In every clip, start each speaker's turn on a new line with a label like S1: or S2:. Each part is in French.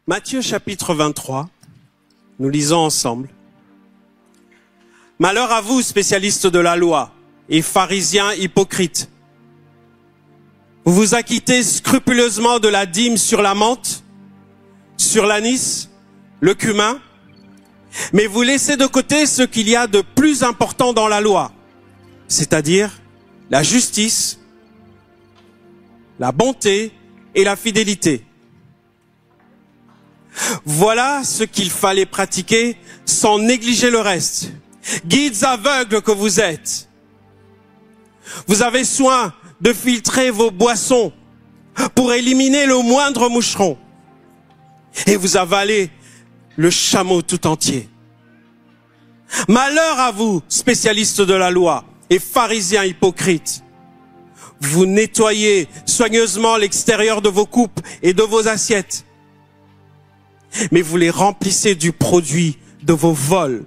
S1: Matthieu chapitre 23, nous lisons ensemble. Malheur à vous, spécialistes de la loi et pharisiens hypocrites. Vous vous acquittez scrupuleusement de la dîme sur la menthe, sur l'anis, le cumin, mais vous laissez de côté ce qu'il y a de plus important dans la loi, c'est-à-dire la justice, la bonté et la fidélité. Voilà ce qu'il fallait pratiquer sans négliger le reste. Guides aveugles que vous êtes. Vous avez soin de filtrer vos boissons pour éliminer le moindre moucheron. Et vous avalez le chameau tout entier. Malheur à vous, spécialistes de la loi et pharisiens hypocrites. Vous nettoyez soigneusement l'extérieur de vos coupes et de vos assiettes, mais vous les remplissez du produit de vos vols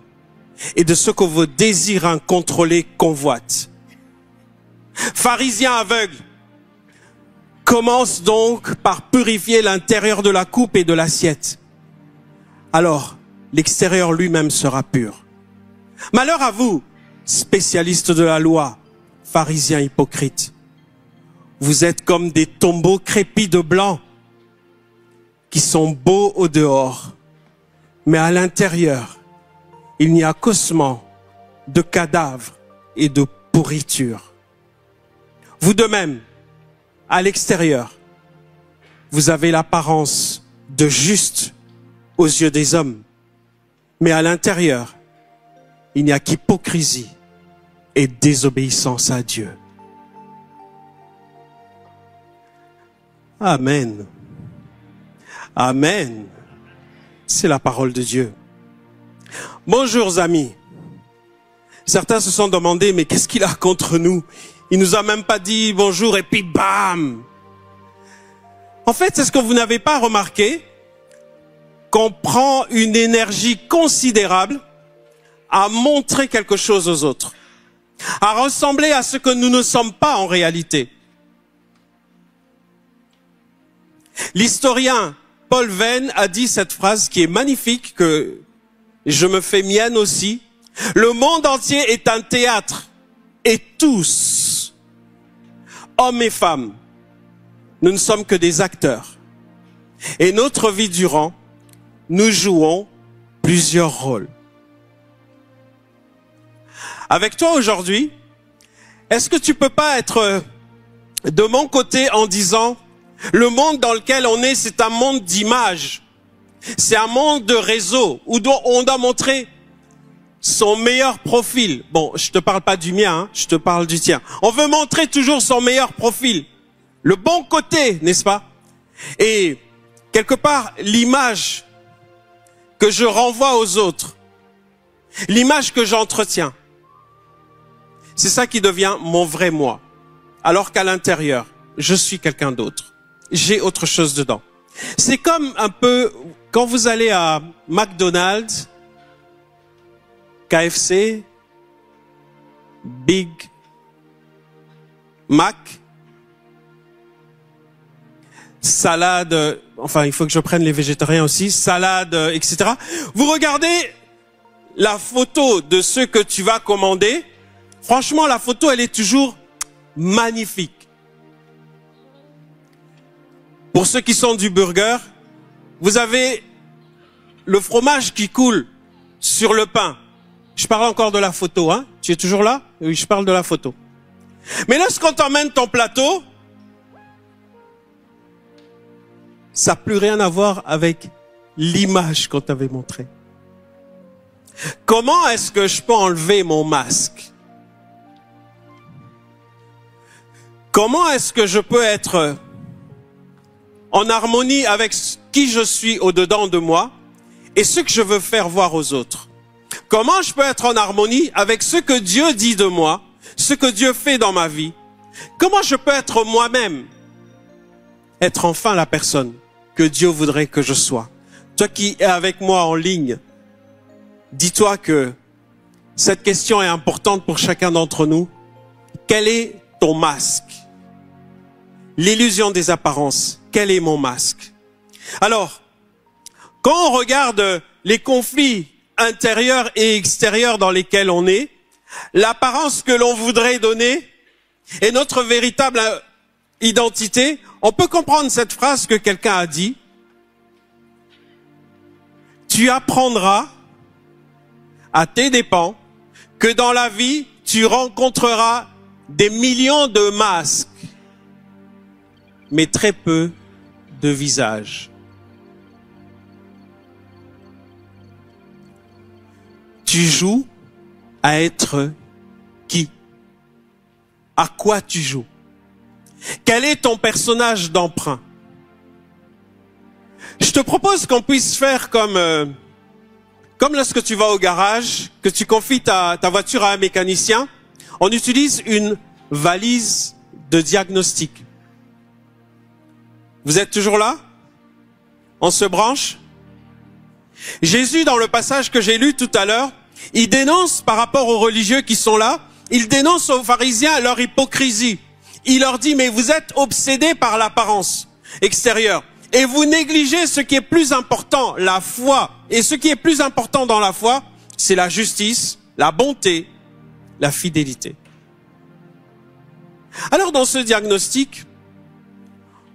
S1: et de ce que vos désirs incontrôlés convoitent. Pharisiens aveugles, commence donc par purifier l'intérieur de la coupe et de l'assiette. Alors, l'extérieur lui-même sera pur. Malheur à vous, spécialistes de la loi, pharisiens hypocrites. Vous êtes comme des tombeaux crépis de blanc, qui sont beaux au dehors, mais à l'intérieur, il n'y a qu'ossements, de cadavres et de pourriture. Vous de même, à l'extérieur, vous avez l'apparence de juste aux yeux des hommes, mais à l'intérieur, il n'y a qu'hypocrisie et désobéissance à Dieu. Amen. Amen. C'est la parole de Dieu. Bonjour amis. Certains se sont demandé, mais qu'est-ce qu'il a contre nous? Il nous a même pas dit bonjour et puis bam. En fait, c'est ce que vous n'avez pas remarqué, qu'on prend une énergie considérable à montrer quelque chose aux autres, à ressembler à ce que nous ne sommes pas en réalité. L'historien Paul Venn a dit cette phrase qui est magnifique, que je me fais mienne aussi. Le monde entier est un théâtre et tous, hommes et femmes, nous ne sommes que des acteurs. Et notre vie durant, nous jouons plusieurs rôles. Avec toi aujourd'hui, est-ce que tu peux pas être de mon côté en disant: le monde dans lequel on est, c'est un monde d'images. C'est un monde de réseaux où on doit montrer son meilleur profil. Bon, je te parle pas du mien, hein, je te parle du tien. On veut montrer toujours son meilleur profil. Le bon côté, n'est-ce pas? Et quelque part, l'image que je renvoie aux autres, l'image que j'entretiens, c'est ça qui devient mon vrai moi. Alors qu'à l'intérieur, je suis quelqu'un d'autre. J'ai autre chose dedans. C'est comme un peu quand vous allez à McDonald's, KFC, Big Mac, salade, enfin il faut que je prenne les végétariens aussi, salade, etc. Vous regardez la photo de ce que tu vas commander. Franchement, la photo, elle est toujours magnifique. Pour ceux qui sont du burger, vous avez le fromage qui coule sur le pain. Je parle encore de la photo, hein? Tu es toujours là? Oui, je parle de la photo. Mais lorsqu'on t'emmène ton plateau, ça n'a plus rien à voir avec l'image qu'on t'avait montrée. Comment est-ce que je peux enlever mon masque? Comment est-ce que je peux être en harmonie avec qui je suis au-dedans de moi et ce que je veux faire voir aux autres? Comment je peux être en harmonie avec ce que Dieu dit de moi, ce que Dieu fait dans ma vie? Comment je peux être moi-même? Être enfin la personne que Dieu voudrait que je sois. Toi qui es avec moi en ligne, dis-toi que cette question est importante pour chacun d'entre nous. Quel est ton masque? L'illusion des apparences. Quel est mon masque? Alors, Quand on regarde les conflits intérieurs et extérieurs dans lesquels on est, l'apparence que l'on voudrait donner et notre véritable identité, on peut comprendre cette phrase que quelqu'un a dit. Tu apprendras à tes dépens que dans la vie, tu rencontreras des millions de masques, mais très peu de visages. Tu joues à être qui? À quoi tu joues? Quel est ton personnage d'emprunt? Je te propose qu'on puisse faire comme lorsque tu vas au garage, que tu confies ta voiture à un mécanicien, on utilise une valise de diagnostic. Vous êtes toujours là? On se branche? Jésus, dans le passage que j'ai lu tout à l'heure, il dénonce par rapport aux religieux qui sont là, il dénonce aux pharisiens leur hypocrisie. Il leur dit, mais vous êtes obsédés par l'apparence extérieure. Et vous négligez ce qui est plus important, la foi. Et ce qui est plus important dans la foi, c'est la justice, la bonté, la fidélité. Alors dans ce diagnostic,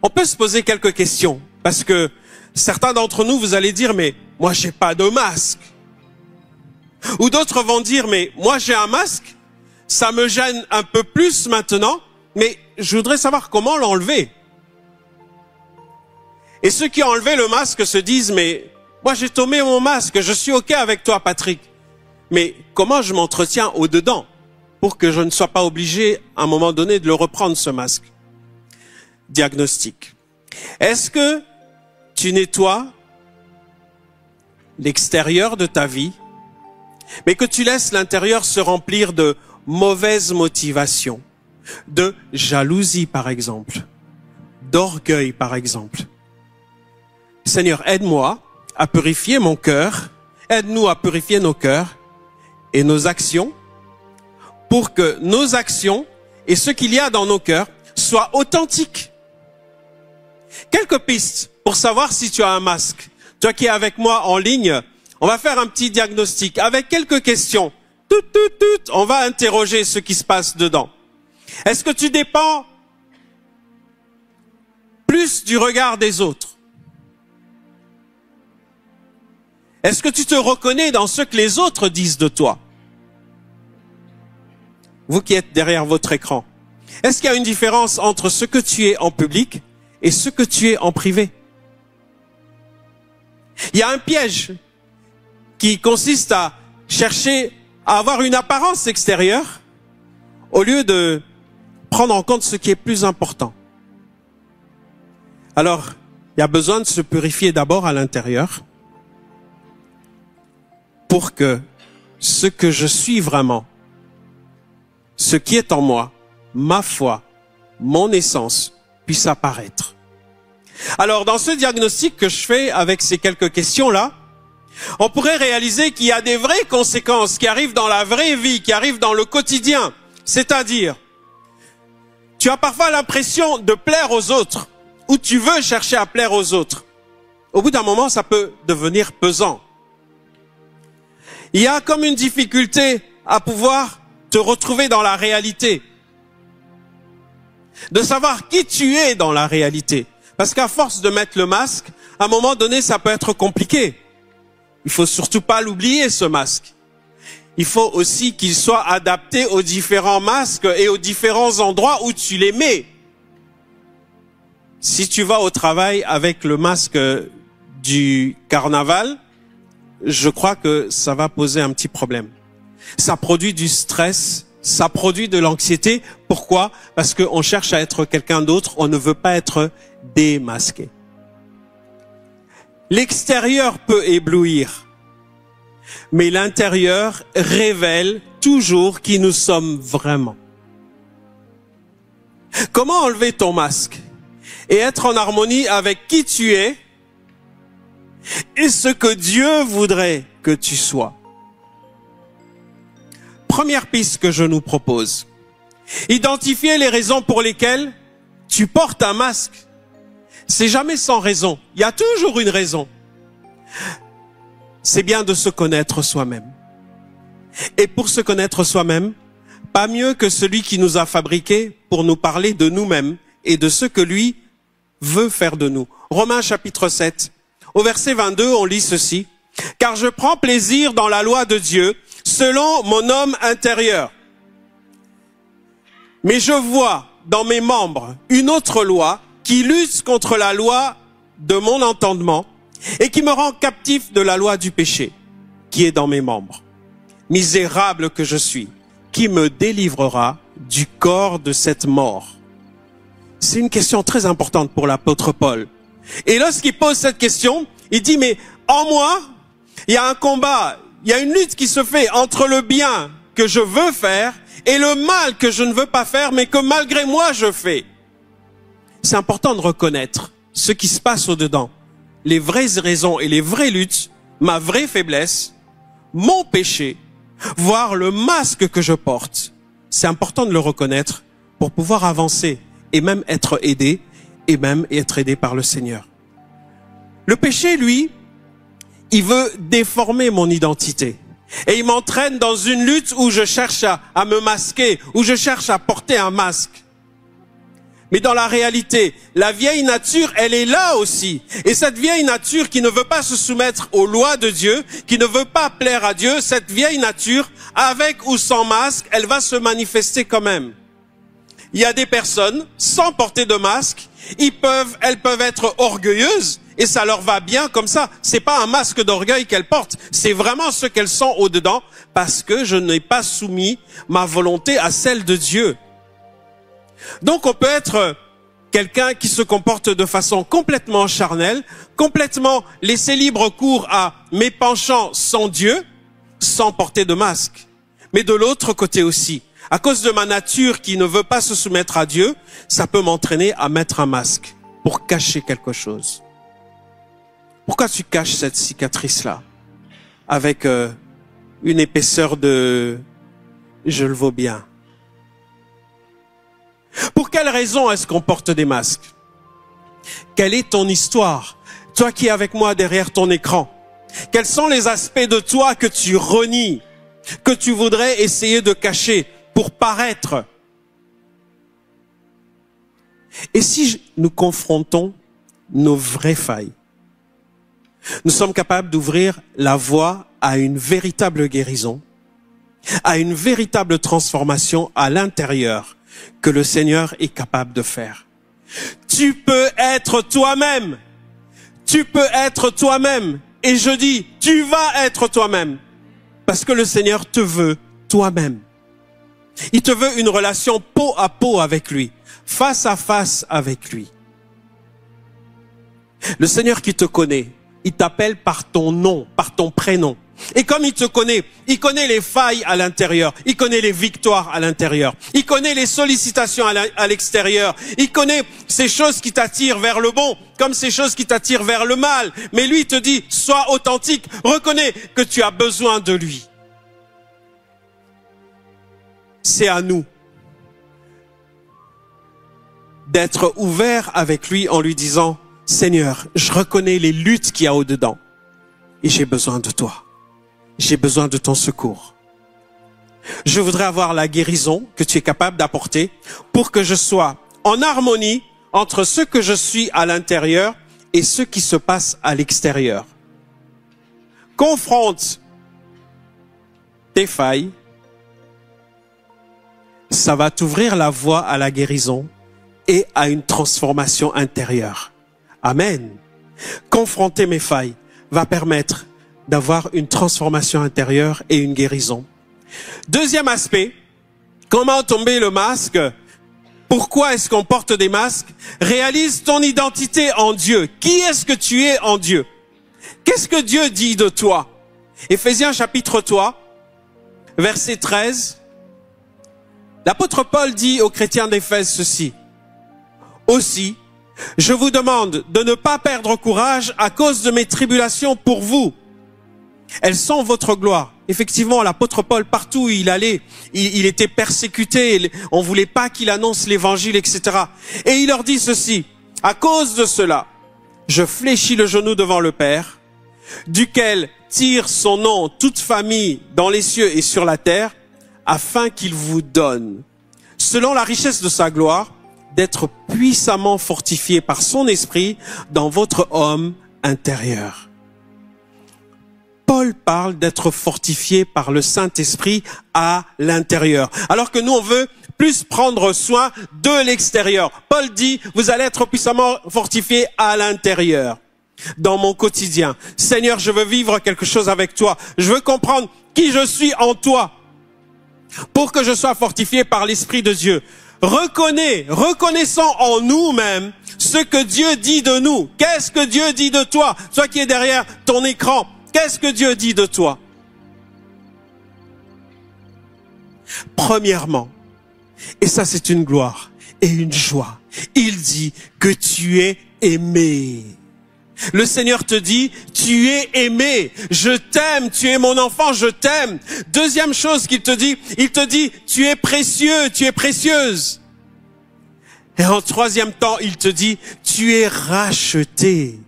S1: on peut se poser quelques questions. Parce que certains d'entre nous, vous allez dire, mais moi j'ai pas de masque. Ou d'autres vont dire, mais moi j'ai un masque, ça me gêne un peu plus maintenant, mais je voudrais savoir comment l'enlever. Et ceux qui ont enlevé le masque se disent, mais moi j'ai tombé mon masque, je suis OK avec toi Patrick. Mais comment je m'entretiens au-dedans pour que je ne sois pas obligé à un moment donné de le reprendre ce masque? Diagnostic. Est-ce que tu nettoies l'extérieur de ta vie, mais que tu laisses l'intérieur se remplir de mauvaises motivations, de jalousie par exemple, d'orgueil par exemple? Seigneur, aide-moi à purifier mon cœur, aide-nous à purifier nos cœurs et nos actions pour que nos actions et ce qu'il y a dans nos cœurs soient authentiques. Quelques pistes pour savoir si tu as un masque. Toi qui es avec moi en ligne, on va faire un petit diagnostic avec quelques questions. On va interroger ce qui se passe dedans. Est-ce que tu dépends plus du regard des autres? Est-ce que tu te reconnais dans ce que les autres disent de toi? Vous qui êtes derrière votre écran, est-ce qu'il y a une différence entre ce que tu es en public et ce que tu es en privé? Il y a un piège qui consiste à chercher à avoir une apparence extérieure au lieu de prendre en compte ce qui est plus important. Alors, il y a besoin de se purifier d'abord à l'intérieur pour que ce que je suis vraiment, ce qui est en moi, ma foi, mon essence, puisse apparaître. Alors, dans ce diagnostic que je fais avec ces quelques questions-là, on pourrait réaliser qu'il y a des vraies conséquences qui arrivent dans la vraie vie, qui arrivent dans le quotidien. C'est-à-dire, tu as parfois l'impression de plaire aux autres, ou tu veux chercher à plaire aux autres. Au bout d'un moment, ça peut devenir pesant. Il y a comme une difficulté à pouvoir te retrouver dans la réalité. De savoir qui tu es dans la réalité. Parce qu'à force de mettre le masque, à un moment donné, ça peut être compliqué. Il faut surtout pas l'oublier, ce masque. Il faut aussi qu'il soit adapté aux différents masques et aux différents endroits où tu les mets. Si tu vas au travail avec le masque du carnaval, je crois que ça va poser un petit problème. Ça produit du stress, ça produit de l'anxiété. Pourquoi? Parce qu'on cherche à être quelqu'un d'autre, on ne veut pas être démasqué. L'extérieur peut éblouir, mais l'intérieur révèle toujours qui nous sommes vraiment. Comment enlever ton masque et être en harmonie avec qui tu es et ce que Dieu voudrait que tu sois? Première piste que je nous propose. Identifier les raisons pour lesquelles tu portes un masque. C'est jamais sans raison. Il y a toujours une raison. c'est bien de se connaître soi-même. Et pour se connaître soi-même, pas mieux que celui qui nous a fabriqués pour nous parler de nous-mêmes et de ce que lui veut faire de nous. Romains chapitre 7, au verset 22, on lit ceci. « Car je prends plaisir dans la loi de Dieu, selon mon homme intérieur. Mais je vois dans mes membres une autre loi qui lutte contre la loi de mon entendement et qui me rend captif de la loi du péché qui est dans mes membres. Misérable que je suis, qui me délivrera du corps de cette mort? » C'est une question très importante pour l'apôtre Paul. Et lorsqu'il pose cette question, il dit, mais en moi, il y a un combat, il y a une lutte qui se fait entre le bien que je veux faire et le mal que je ne veux pas faire, mais que malgré moi je fais. C'est important de reconnaître ce qui se passe au-dedans, les vraies raisons et les vraies luttes, ma vraie faiblesse, mon péché, voire le masque que je porte. C'est important de le reconnaître pour pouvoir avancer et même être aidé, et même être aidé par le Seigneur. Le péché, lui, il veut déformer mon identité. Et il m'entraîne dans une lutte où je cherche à me masquer, où je cherche à porter un masque. Mais dans la réalité, la vieille nature, elle est là aussi. Et cette vieille nature qui ne veut pas se soumettre aux lois de Dieu, qui ne veut pas plaire à Dieu, cette vieille nature, avec ou sans masque, elle va se manifester quand même. Il y a des personnes, sans porter de masque, elles peuvent être orgueilleuses, et ça leur va bien comme ça. C'est pas un masque d'orgueil qu'elles portent, c'est vraiment ce qu'elles sont au-dedans, parce que je n'ai pas soumis ma volonté à celle de Dieu. Donc on peut être quelqu'un qui se comporte de façon complètement charnelle, complètement laisser libre cours à mes penchants sans Dieu, sans porter de masque. Mais de l'autre côté aussi, à cause de ma nature qui ne veut pas se soumettre à Dieu, ça peut m'entraîner à mettre un masque pour cacher quelque chose. Pourquoi tu caches cette cicatrice-là avec une épaisseur de « je le vaux bien ». Pour quelle raison est-ce qu'on porte des masques? Quelle est ton histoire? Toi qui es avec moi derrière ton écran, quels sont les aspects de toi que tu renies, que tu voudrais essayer de cacher pour paraître? Et si nous confrontons nos vraies failles, nous sommes capables d'ouvrir la voie à une véritable guérison, à une véritable transformation à l'intérieur que le Seigneur est capable de faire. Tu peux être toi-même. Tu peux être toi-même. Et je dis, tu vas être toi-même. Parce que le Seigneur te veut toi-même. Il te veut une relation peau à peau avec lui, face à face avec lui. Le Seigneur qui te connaît, il t'appelle par ton nom, par ton prénom. Et comme il te connaît, il connaît les failles à l'intérieur, il connaît les victoires à l'intérieur, il connaît les sollicitations à l'extérieur, il connaît ces choses qui t'attirent vers le bon, comme ces choses qui t'attirent vers le mal. Mais lui, il te dit, sois authentique, reconnais que tu as besoin de lui. C'est à nous d'être ouverts avec lui en lui disant, Seigneur, je reconnais les luttes qu'il y a au-dedans et j'ai besoin de toi. J'ai besoin de ton secours. Je voudrais avoir la guérison que tu es capable d'apporter pour que je sois en harmonie entre ce que je suis à l'intérieur et ce qui se passe à l'extérieur. Confronte tes failles. Ça va t'ouvrir la voie à la guérison et à une transformation intérieure. Amen. Confronter mes failles va permettre d'avoir une transformation intérieure et une guérison. Deuxième aspect, comment tomber le masque? Pourquoi est-ce qu'on porte des masques? Réalise ton identité en Dieu. Qui est-ce que tu es en Dieu? Qu'est-ce que Dieu dit de toi? Éphésiens chapitre 3, verset 13. L'apôtre Paul dit aux chrétiens d'Éphèse ceci. Aussi, je vous demande de ne pas perdre courage à cause de mes tribulations pour vous. Elles sont votre gloire. Effectivement, l'apôtre Paul, partout où il allait, il était persécuté. On voulait pas qu'il annonce l'évangile, etc. Et il leur dit ceci. À cause de cela, je fléchis le genou devant le Père, duquel tire son nom toute famille dans les cieux et sur la terre, afin qu'il vous donne, selon la richesse de sa gloire, d'être puissamment fortifié par son esprit dans votre homme intérieur. Paul parle d'être fortifié par le Saint-Esprit à l'intérieur, alors que nous, on veut plus prendre soin de l'extérieur. Paul dit, vous allez être puissamment fortifié à l'intérieur, dans mon quotidien. Seigneur, je veux vivre quelque chose avec toi. Je veux comprendre qui je suis en toi, pour que je sois fortifié par l'Esprit de Dieu. Reconnaissons en nous-mêmes ce que Dieu dit de nous. Qu'est-ce que Dieu dit de toi? Toi qui es derrière ton écran, qu'est-ce que Dieu dit de toi? Premièrement, et ça c'est une gloire et une joie, il dit que tu es aimé. Le Seigneur te dit, tu es aimé, je t'aime, tu es mon enfant, je t'aime. Deuxième chose qu'il te dit, il te dit, tu es précieux, tu es précieuse. Et en troisième temps, il te dit, tu es racheté.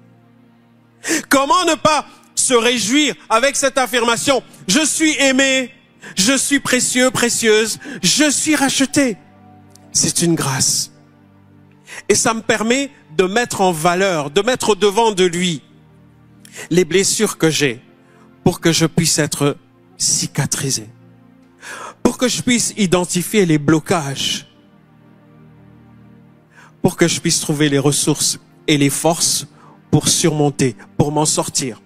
S1: Comment ne pas se réjouir avec cette affirmation? Je suis aimé, je suis précieux, précieuse, je suis racheté. C'est une grâce. Et ça me permet de mettre en valeur, de mettre au-devant de lui les blessures que j'ai pour que je puisse être cicatrisé, pour que je puisse identifier les blocages, pour que je puisse trouver les ressources et les forces pour surmonter, pour m'en sortir.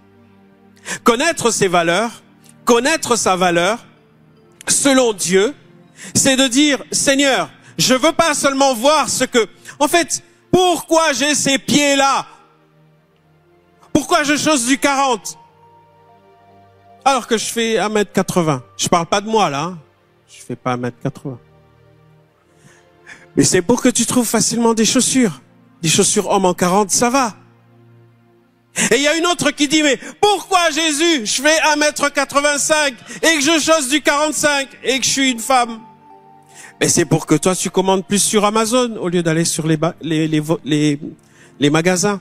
S1: Connaître ses valeurs, connaître sa valeur, selon Dieu, c'est de dire, Seigneur, je veux pas seulement voir ce que, en fait, pourquoi j'ai ces pieds-là? Pourquoi je chausse du 40? Alors que je fais 1m80. Je parle pas de moi, là. Hein. Je fais pas 1m80. Mais c'est pour que tu trouves facilement des chaussures. Des chaussures hommes en 40, ça va. Et il y a une autre qui dit, mais pourquoi Jésus, je fais 1m85 et que je chausse du 45 et que je suis une femme? Mais c'est pour que toi, tu commandes plus sur Amazon au lieu d'aller sur les magasins.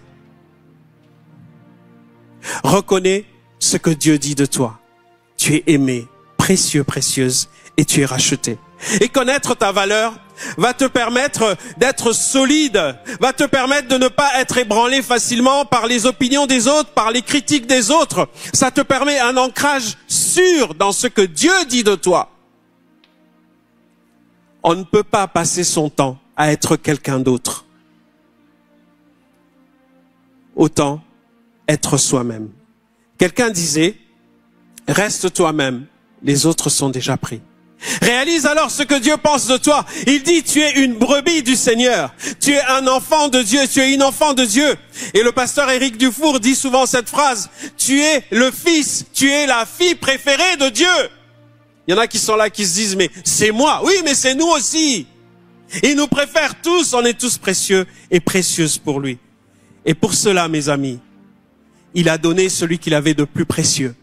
S1: Reconnais ce que Dieu dit de toi. Tu es aimé, précieux, précieuse, et tu es racheté. Et connaître ta valeur va te permettre d'être solide, va te permettre de ne pas être ébranlé facilement par les opinions des autres, par les critiques des autres. Ça te permet un ancrage sûr dans ce que Dieu dit de toi. On ne peut pas passer son temps à être quelqu'un d'autre. Autant être soi-même. Quelqu'un disait, reste toi-même, les autres sont déjà pris. Réalise alors ce que Dieu pense de toi. Il dit, tu es une brebis du Seigneur. Tu es un enfant de Dieu, tu es une enfant de Dieu. Et le pasteur Éric Dufour dit souvent cette phrase, tu es le fils, tu es la fille préférée de Dieu. Il y en a qui sont là, qui se disent, mais c'est moi. Oui, mais c'est nous aussi. Il nous préfère tous, on est tous précieux et précieuses pour lui. Et pour cela, mes amis, il a donné celui qu'il avait de plus précieux.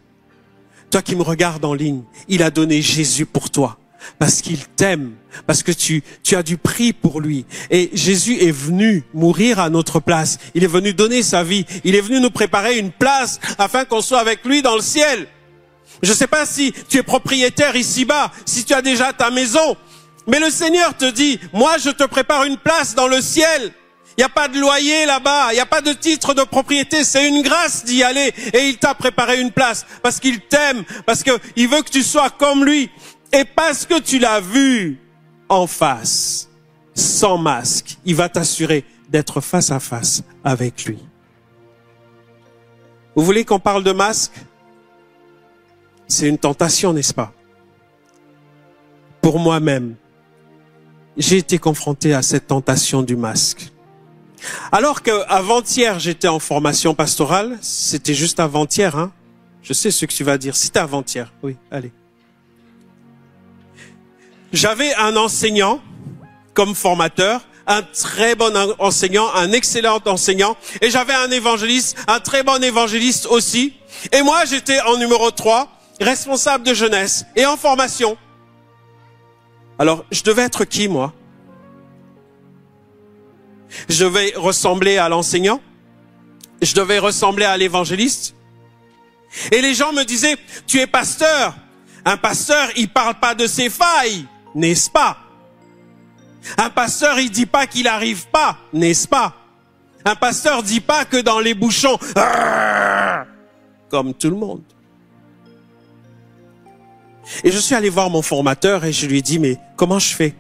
S1: Toi qui me regardes en ligne, il a donné Jésus pour toi. Parce qu'il t'aime, parce que tu as du prix pour lui. Et Jésus est venu mourir à notre place. Il est venu donner sa vie. Il est venu nous préparer une place afin qu'on soit avec lui dans le ciel. Je ne sais pas si tu es propriétaire ici-bas, si tu as déjà ta maison. Mais le Seigneur te dit, moi je te prépare une place dans le ciel. Il n'y a pas de loyer là-bas, il n'y a pas de titre de propriété, c'est une grâce d'y aller. Et il t'a préparé une place parce qu'il t'aime, parce qu'il veut que tu sois comme lui. Et parce que tu l'as vu en face, sans masque, il va t'assurer d'être face à face avec lui. Vous voulez qu'on parle de masque? C'est une tentation, n'est-ce pas? Pour moi-même, j'ai été confronté à cette tentation du masque. Alors qu'avant-hier, j'étais en formation pastorale, c'était juste avant-hier, hein? Je sais ce que tu vas dire, c'était avant-hier, oui, allez. J'avais un enseignant comme formateur, un très bon enseignant, un excellent enseignant, et j'avais un évangéliste, un très bon évangéliste aussi. Et moi, j'étais en numéro 3, responsable de jeunesse et en formation. Alors, je devais être qui, moi? Je devais ressembler à l'enseignant? Je devais ressembler à l'évangéliste? Et les gens me disaient, tu es pasteur. Un pasteur, il parle pas de ses failles, n'est-ce pas? Un pasteur, il dit pas qu'il arrive pas, n'est-ce pas? Un pasteur dit pas que dans les bouchons, comme tout le monde. Et je suis allé voir mon formateur et je lui ai dit, mais comment je fais?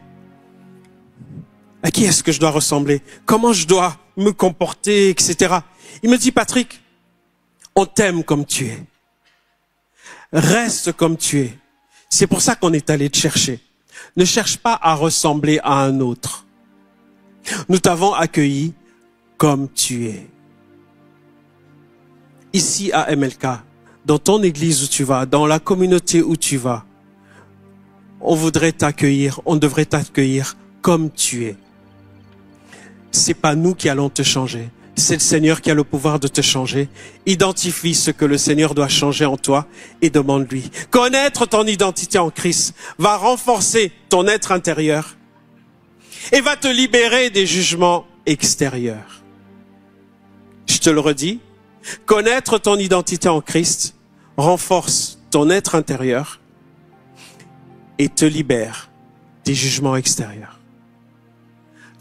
S1: À qui est-ce que je dois ressembler? Comment je dois me comporter, etc. Il me dit, Patrick, on t'aime comme tu es. Reste comme tu es. C'est pour ça qu'on est allé te chercher. Ne cherche pas à ressembler à un autre. Nous t'avons accueilli comme tu es. Ici à MLK, dans ton église où tu vas, dans la communauté où tu vas, on voudrait t'accueillir, on devrait t'accueillir comme tu es. C'est pas nous qui allons te changer. C'est le Seigneur qui a le pouvoir de te changer. Identifie ce que le Seigneur doit changer en toi et demande-lui. Connaître ton identité en Christ va renforcer ton être intérieur et va te libérer des jugements extérieurs. Je te le redis, connaître ton identité en Christ renforce ton être intérieur et te libère des jugements extérieurs.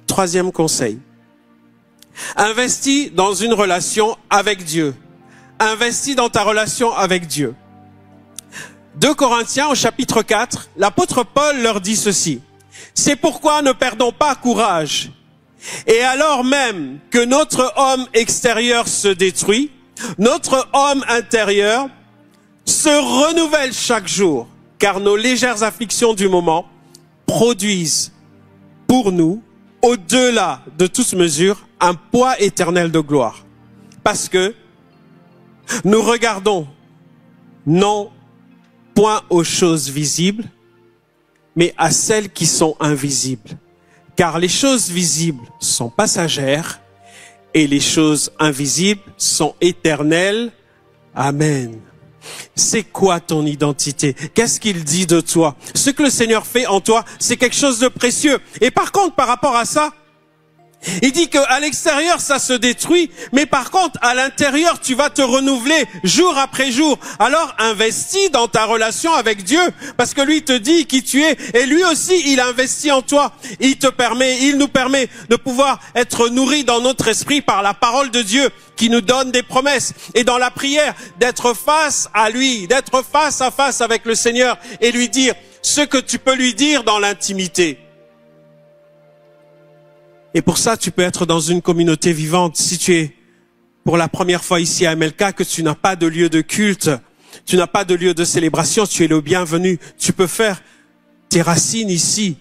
S1: Troisième conseil. Investis dans une relation avec Dieu. Investis dans ta relation avec Dieu. 2 Corinthiens au chapitre 4, l'apôtre Paul leur dit ceci. C'est pourquoi ne perdons pas courage. Et alors même que notre homme extérieur se détruit, notre homme intérieur se renouvelle chaque jour, car nos légères afflictions du moment produisent pour nous, au-delà de toute mesure, un poids éternel de gloire. Parce que nous regardons non point aux choses visibles, mais à celles qui sont invisibles. Car les choses visibles sont passagères et les choses invisibles sont éternelles. Amen. C'est quoi ton identité? Qu'est-ce qu'il dit de toi? Ce que le Seigneur fait en toi, c'est quelque chose de précieux. Et par contre, par rapport à ça, il dit qu'à l'extérieur, ça se détruit, mais par contre, à l'intérieur, tu vas te renouveler jour après jour. Alors, investis dans ta relation avec Dieu, parce que lui te dit qui tu es, et lui aussi, il investit en toi. Il nous permet de pouvoir être nourris dans notre esprit par la parole de Dieu, qui nous donne des promesses, et dans la prière, d'être face à lui, d'être face à face avec le Seigneur, et lui dire ce que tu peux lui dire dans l'intimité. Et pour ça, tu peux être dans une communauté vivante. Si tu es pour la première fois ici à MLK, que tu n'as pas de lieu de culte, tu n'as pas de lieu de célébration, tu es le bienvenu. Tu peux faire tes racines ici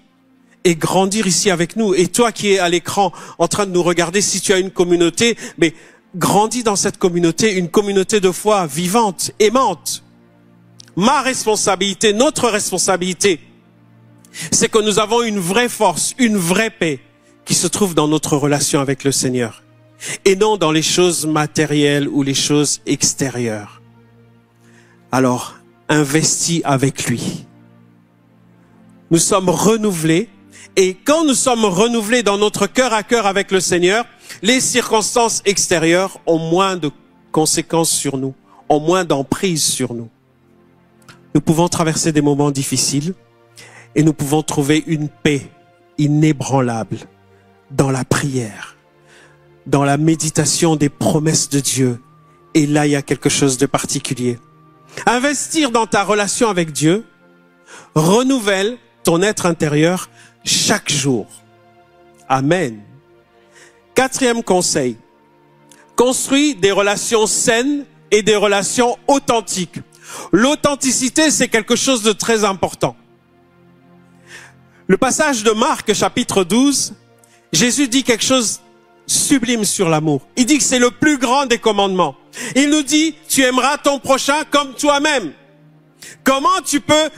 S1: et grandir ici avec nous. Et toi qui es à l'écran en train de nous regarder, si tu as une communauté, mais grandis dans cette communauté, une communauté de foi vivante, aimante. Ma responsabilité, notre responsabilité, c'est que nous avons une vraie force, une vraie paix qui se trouve dans notre relation avec le Seigneur et non dans les choses matérielles ou les choses extérieures. Alors, investis avec lui. Nous sommes renouvelés et quand nous sommes renouvelés dans notre cœur à cœur avec le Seigneur, les circonstances extérieures ont moins de conséquences sur nous, ont moins d'emprise sur nous. Nous pouvons traverser des moments difficiles et nous pouvons trouver une paix inébranlable dans la prière, dans la méditation des promesses de Dieu. Et là, il y a quelque chose de particulier. Investir dans ta relation avec Dieu renouvelle ton être intérieur chaque jour. Amen. 4e conseil. Construis des relations saines et des relations authentiques. L'authenticité, c'est quelque chose de très important. Le passage de Marc, chapitre 12, Jésus dit quelque chose de sublime sur l'amour. Il dit que c'est le plus grand des commandements. Il nous dit, tu aimeras ton prochain comme toi-même. Comment tu peux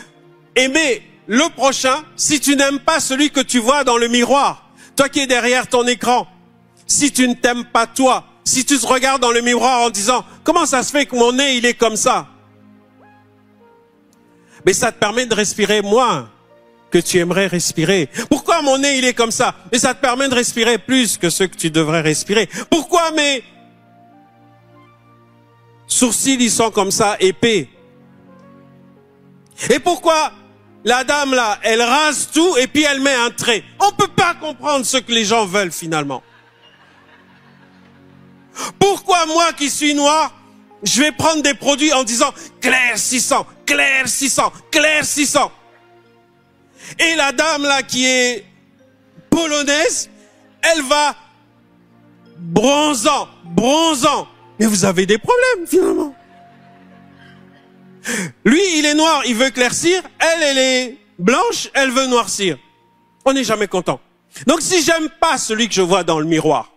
S1: aimer le prochain si tu n'aimes pas celui que tu vois dans le miroir? Toi qui es derrière ton écran, si tu ne t'aimes pas toi, si tu te regardes dans le miroir en disant, comment ça se fait que mon nez il est comme ça? Mais ça te permet de respirer moins que tu aimerais respirer. Pourquoi mon nez il est comme ça? Mais ça te permet de respirer plus que ce que tu devrais respirer. Pourquoi sourcils, ils sont comme ça, épais. Et pourquoi la dame là, elle rase tout et puis elle met un trait? On peut pas comprendre ce que les gens veulent finalement. Pourquoi moi qui suis noir, je vais prendre des produits en disant claircissant, claircissant, claircissant. Et la dame là qui est polonaise, elle va bronzant, bronzant. Mais vous avez des problèmes finalement. Lui, il est noir, il veut éclaircir. Elle est blanche, elle veut noircir. On n'est jamais content. Donc si j'aime pas celui que je vois dans le miroir,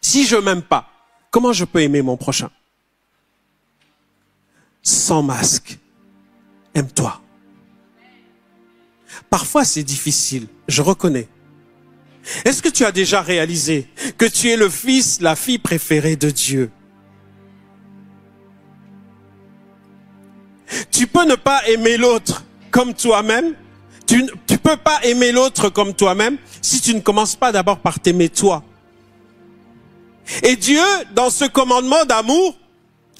S1: si je m'aime pas, comment je peux aimer mon prochain? Sans masque. Aime-toi. Parfois c'est difficile, je reconnais. Est-ce que tu as déjà réalisé que tu es le fils, la fille préférée de Dieu? Tu peux ne pas aimer l'autre comme toi-même. Tu peux pas aimer l'autre comme toi-même si tu ne commences pas d'abord par t'aimer toi. Et Dieu, dans ce commandement d'amour,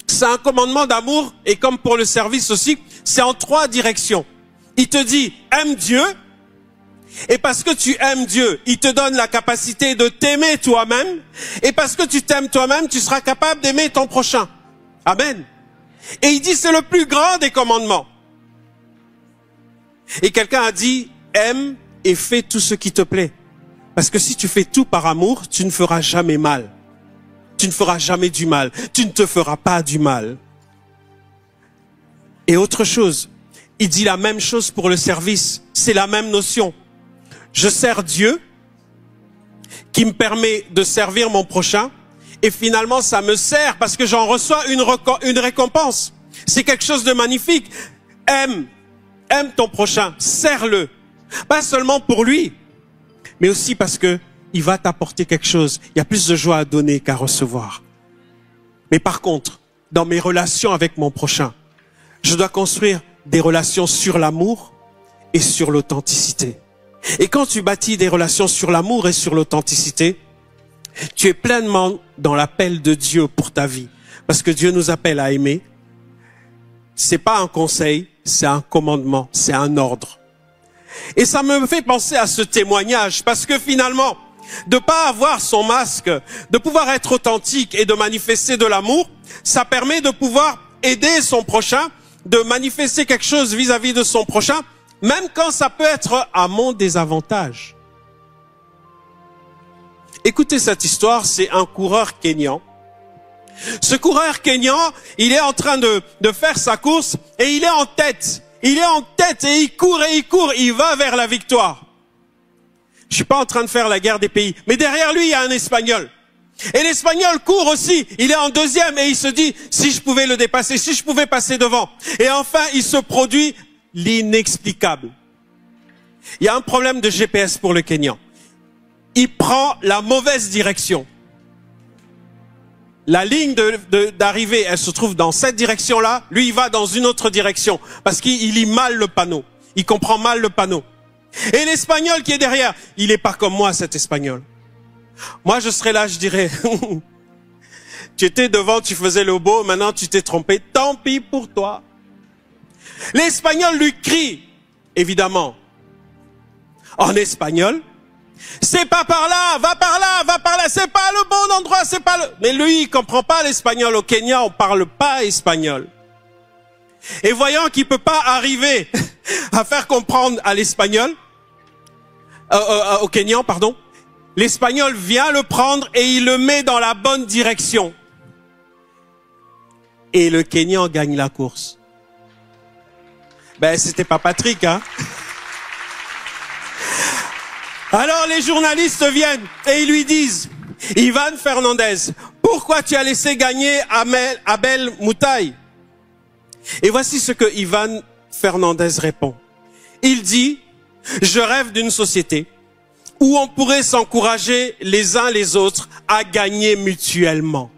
S1: c'est un commandement d'amour, et comme pour le service aussi, c'est en 3 directions. Il te dit, aime Dieu, et parce que tu aimes Dieu, il te donne la capacité de t'aimer toi-même, et parce que tu t'aimes toi-même, tu seras capable d'aimer ton prochain. Amen. Et il dit, c'est le plus grand des commandements. Et quelqu'un a dit, aime et fais tout ce qui te plaît. Parce que si tu fais tout par amour, tu ne feras jamais mal. Tu ne feras jamais du mal. Tu ne te feras pas du mal. Et autre chose, il dit la même chose pour le service. C'est la même notion. Je sers Dieu, qui me permet de servir mon prochain, et finalement ça me sert parce que j'en reçois une récompense. C'est quelque chose de magnifique. Aime ton prochain, sers-le. Pas seulement pour lui, mais aussi parce que il va t'apporter quelque chose. Il y a plus de joie à donner qu'à recevoir. Mais par contre, dans mes relations avec mon prochain, je dois construire des relations sur l'amour et sur l'authenticité. Et quand tu bâtis des relations sur l'amour et sur l'authenticité, tu es pleinement dans l'appel de Dieu pour ta vie. Parce que Dieu nous appelle à aimer. C'est pas un conseil, c'est un commandement, c'est un ordre. Et ça me fait penser à ce témoignage, parce que finalement, de pas avoir son masque, de pouvoir être authentique et de manifester de l'amour, ça permet de pouvoir aider son prochain, de manifester quelque chose vis-à-vis de son prochain, même quand ça peut être à mon désavantage. Écoutez cette histoire, c'est un coureur kényan. Ce coureur kényan, il est en train de faire sa course et il est en tête. Il est en tête et il court, il va vers la victoire. Je suis pas en train de faire la guerre des pays, mais derrière lui, il y a un Espagnol. Et l'Espagnol court aussi, il est en deuxième et il se dit, si je pouvais le dépasser, si je pouvais passer devant. Et enfin, il se produit l'inexplicable. Il y a un problème de GPS pour le Kényan. Il prend la mauvaise direction. La ligne d'arrivée, elle se trouve dans cette direction-là. Lui, il va dans une autre direction parce qu'il lit mal le panneau. Il comprend mal le panneau. Et l'Espagnol qui est derrière, il n'est pas comme moi, cet Espagnol. Moi, je serais là, je dirais, tu étais devant, tu faisais le beau, maintenant tu t'es trompé, tant pis pour toi. L'Espagnol lui crie, évidemment, en espagnol, c'est pas par là, va par là, c'est pas le bon endroit, c'est pas le... Mais lui, il comprend pas l'espagnol. Au Kenya, on parle pas espagnol. Et voyant qu'il peut pas arriver à faire comprendre à l'espagnol, au Kenyan, pardon, l'espagnol vient le prendre et il le met dans la bonne direction. Et le Kenyan gagne la course. Ben, c'était pas Patrick, hein. Alors les journalistes viennent et ils lui disent, Ivan Fernandez, pourquoi tu as laissé gagner Abel Moutaï? Et voici ce que Ivan Fernandez répond. Il dit, je rêve d'une société où on pourrait s'encourager les uns les autres à gagner mutuellement.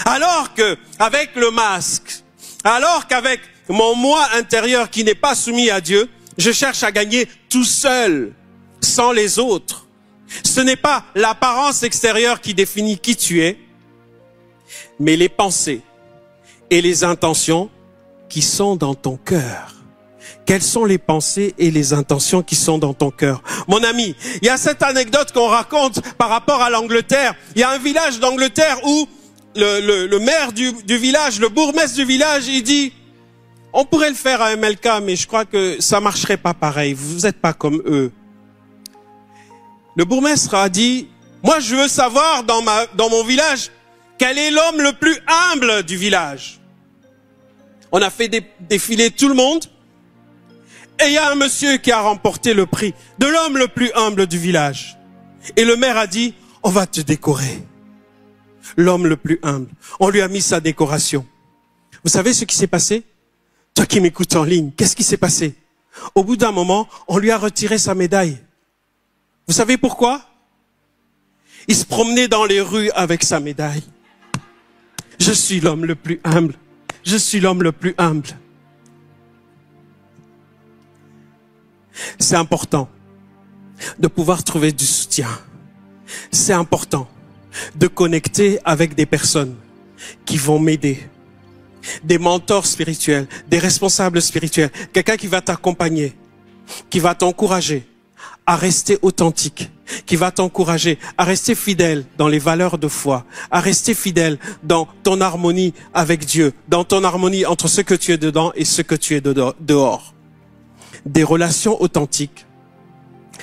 S1: Alors que, avec le masque, alors qu'avec mon moi intérieur qui n'est pas soumis à Dieu, je cherche à gagner tout seul, sans les autres. Ce n'est pas l'apparence extérieure qui définit qui tu es, mais les pensées et les intentions qui sont dans ton cœur. Quelles sont les pensées et les intentions qui sont dans ton cœur? Mon ami, il y a cette anecdote qu'on raconte par rapport à l'Angleterre. Il y a un village d'Angleterre où le maire du village, le bourgmestre du village, il dit, on pourrait le faire à MLK, mais je crois que ça marcherait pas pareil. Vous n'êtes pas comme eux. Le bourgmestre a dit, moi je veux savoir dans mon village, quel est l'homme le plus humble du village? On a fait défiler tout le monde. Et il y a un monsieur qui a remporté le prix de l'homme le plus humble du village. Et le maire a dit, on va te décorer. L'homme le plus humble. On lui a mis sa décoration. Vous savez ce qui s'est passé? Toi qui m'écoutes en ligne, qu'est-ce qui s'est passé? Au bout d'un moment, on lui a retiré sa médaille. Vous savez pourquoi? Il se promenait dans les rues avec sa médaille. Je suis l'homme le plus humble. Je suis l'homme le plus humble. C'est important de pouvoir trouver du soutien. C'est important de connecter avec des personnes qui vont m'aider. Des mentors spirituels, des responsables spirituels, quelqu'un qui va t'accompagner, qui va t'encourager à rester authentique, qui va t'encourager à rester fidèle dans les valeurs de foi, à rester fidèle dans ton harmonie avec Dieu, dans ton harmonie entre ce que tu es dedans et ce que tu es dehors. Des relations authentiques,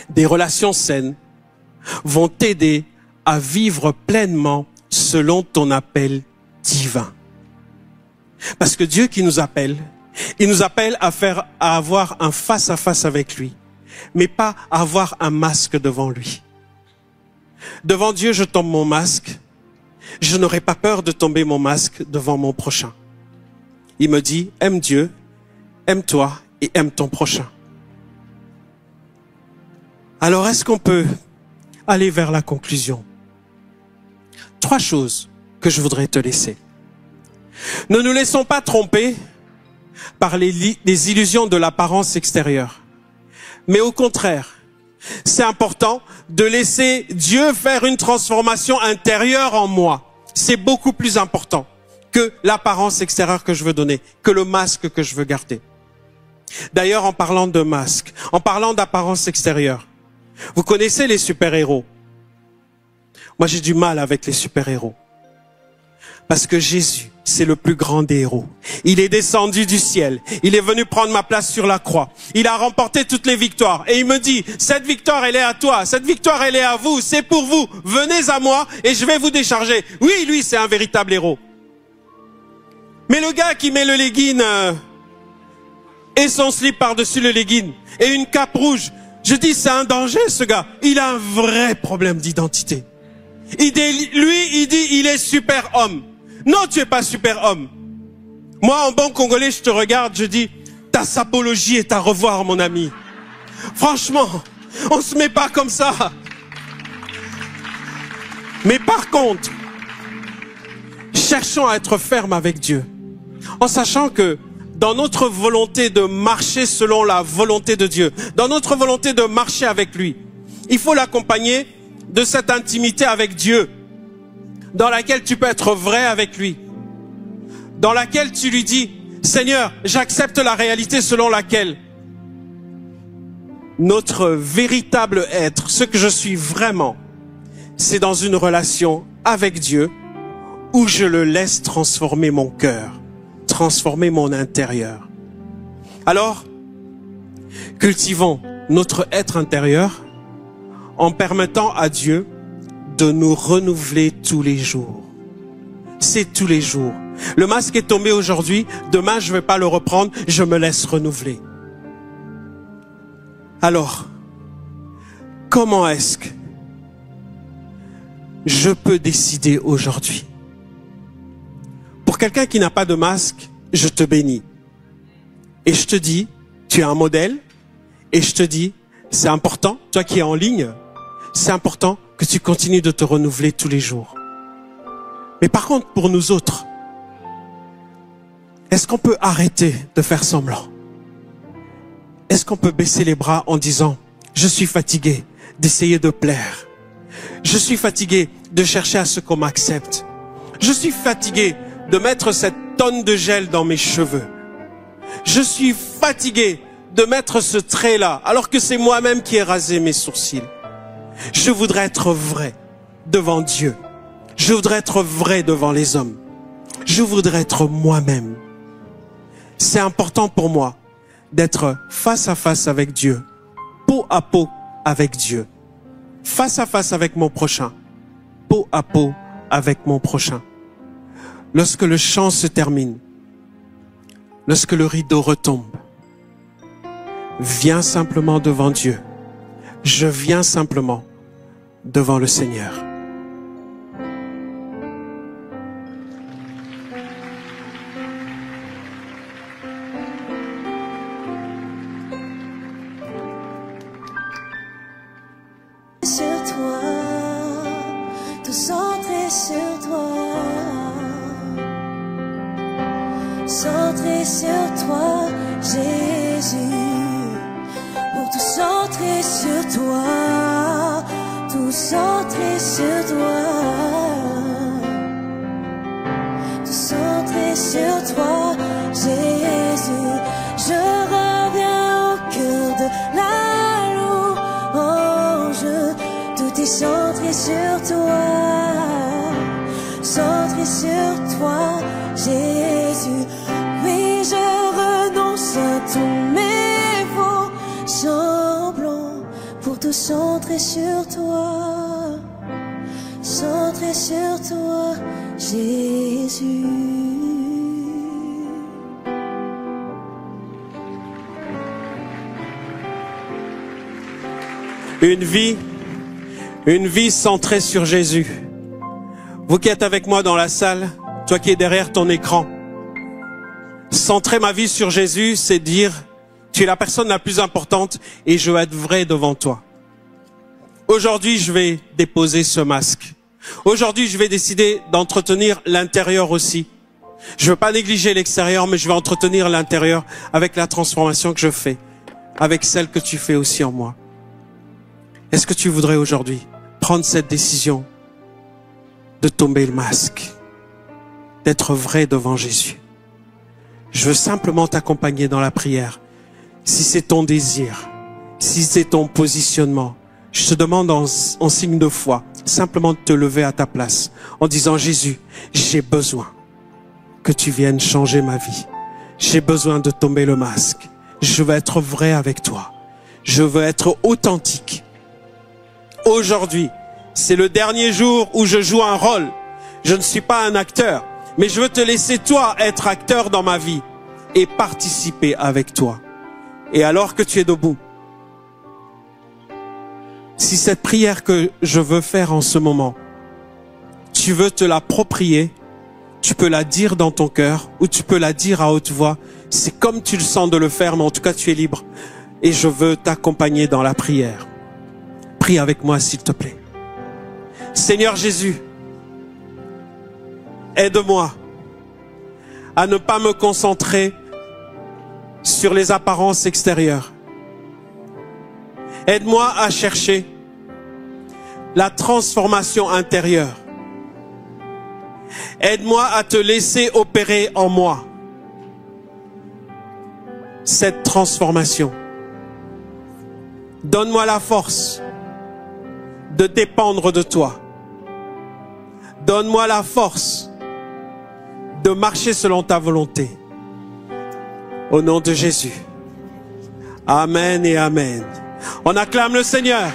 S1: des relations saines vont t'aider à vivre pleinement selon ton appel divin. Parce que Dieu qui nous appelle, il nous appelle à avoir un face-à-face avec lui, mais pas à avoir un masque devant lui. Devant Dieu, je tombe mon masque. Je n'aurai pas peur de tomber mon masque devant mon prochain. Il me dit, aime Dieu, aime-toi et aime ton prochain. Alors, est-ce qu'on peut aller vers la conclusion? 3 choses que je voudrais te laisser. Ne nous laissons pas tromper par les illusions de l'apparence extérieure. Mais au contraire, c'est important de laisser Dieu faire une transformation intérieure en moi. C'est beaucoup plus important que l'apparence extérieure que je veux donner, que le masque que je veux garder. D'ailleurs, en parlant de masque, en parlant d'apparence extérieure, vous connaissez les super-héros. Moi, j'ai du mal avec les super-héros. Parce que Jésus, c'est le plus grand des héros. Il est descendu du ciel. Il est venu prendre ma place sur la croix. Il a remporté toutes les victoires. Et il me dit, cette victoire, elle est à toi. Cette victoire, elle est à vous. C'est pour vous. Venez à moi et je vais vous décharger. Oui, lui, c'est un véritable héros. Mais le gars qui met le legging et son slip par-dessus le legging et une cape rouge, je dis, c'est un danger, ce gars. Il a un vrai problème d'identité. Il dit, il est super homme. Non, tu es pas super homme. Moi, en bon congolais, je te regarde, je dis, ta sapologie est à revoir, mon ami. Franchement, on se met pas comme ça. Mais par contre, cherchons à être fermes avec Dieu. En sachant que dans notre volonté de marcher selon la volonté de Dieu, dans notre volonté de marcher avec lui, il faut l'accompagner de cette intimité avec Dieu, dans laquelle tu peux être vrai avec lui, dans laquelle tu lui dis, Seigneur, j'accepte la réalité selon laquelle notre véritable être, ce que je suis vraiment, c'est dans une relation avec Dieu où je le laisse transformer mon cœur, transformer mon intérieur. Alors, cultivons notre être intérieur en permettant à Dieu de nous renouveler tous les jours. C'est tous les jours. Le masque est tombé aujourd'hui, demain je ne vais pas le reprendre, je me laisse renouveler. Alors, comment est-ce que je peux décider aujourd'hui? Pour quelqu'un qui n'a pas de masque, je te bénis. Et je te dis, tu es un modèle, et je te dis, c'est important, toi qui es en ligne, c'est important que tu continues de te renouveler tous les jours. Mais par contre, pour nous autres, est-ce qu'on peut arrêter de faire semblant? Est-ce qu'on peut baisser les bras en disant, je suis fatigué d'essayer de plaire. Je suis fatigué de chercher à ce qu'on m'accepte. Je suis fatigué de mettre cette tonne de gel dans mes cheveux. Je suis fatigué de mettre ce trait-là, alors que c'est moi-même qui ai rasé mes sourcils. Je voudrais être vrai devant Dieu. Je voudrais être vrai devant les hommes. Je voudrais être moi-même. C'est important pour moi d'être face à face avec Dieu, peau à peau avec Dieu, face à face avec mon prochain, peau à peau avec mon prochain. Lorsque le chant se termine, lorsque le rideau retombe, viens simplement devant Dieu. Je viens simplement devant le Seigneur.
S2: Sur toi, tout centré sur toi, centré sur toi, Jésus. Pour tout centrer sur toi, tout centrer sur toi, tout centrer sur toi, Jésus. Je reviens au cœur de la louange, tout est centré sur toi, centré sur toi, Jésus. Oui, je renonce à tous mes faux semblants pour tout centrer sur toi, centré sur toi, Jésus.
S1: Une vie centrée sur Jésus. Vous qui êtes avec moi dans la salle, toi qui es derrière ton écran, centrer ma vie sur Jésus, c'est dire, tu es la personne la plus importante et je veux être vrai devant toi. Aujourd'hui, je vais déposer ce masque. Aujourd'hui, je vais décider d'entretenir l'intérieur aussi. Je ne veux pas négliger l'extérieur, mais je vais entretenir l'intérieur avec la transformation que je fais, avec celle que tu fais aussi en moi. Est-ce que tu voudrais aujourd'hui prendre cette décision de tomber le masque, d'être vrai devant Jésus? Je veux simplement t'accompagner dans la prière. Si c'est ton désir, si c'est ton positionnement, je te demande en signe de foi, simplement de te lever à ta place en disant: Jésus, j'ai besoin que tu viennes changer ma vie. J'ai besoin de tomber le masque. Je veux être vrai avec toi. Je veux être authentique. Aujourd'hui, c'est le dernier jour où je joue un rôle. Je ne suis pas un acteur, mais je veux te laisser toi être acteur dans ma vie et participer avec toi. Et alors que tu es debout, si cette prière que je veux faire en ce moment, tu veux te l'approprier, tu peux la dire dans ton cœur ou tu peux la dire à haute voix. C'est comme tu le sens de le faire, mais en tout cas tu es libre. Et je veux t'accompagner dans la prière. Prie avec moi s'il te plaît. Seigneur Jésus, aide-moi à ne pas me concentrer sur les apparences extérieures. Aide-moi à chercher la transformation intérieure. Aide-moi à te laisser opérer en moi cette transformation. Donne-moi la force de dépendre de toi. Donne-moi la force de marcher selon ta volonté. Au nom de Jésus. Amen et amen. On acclame le Seigneur.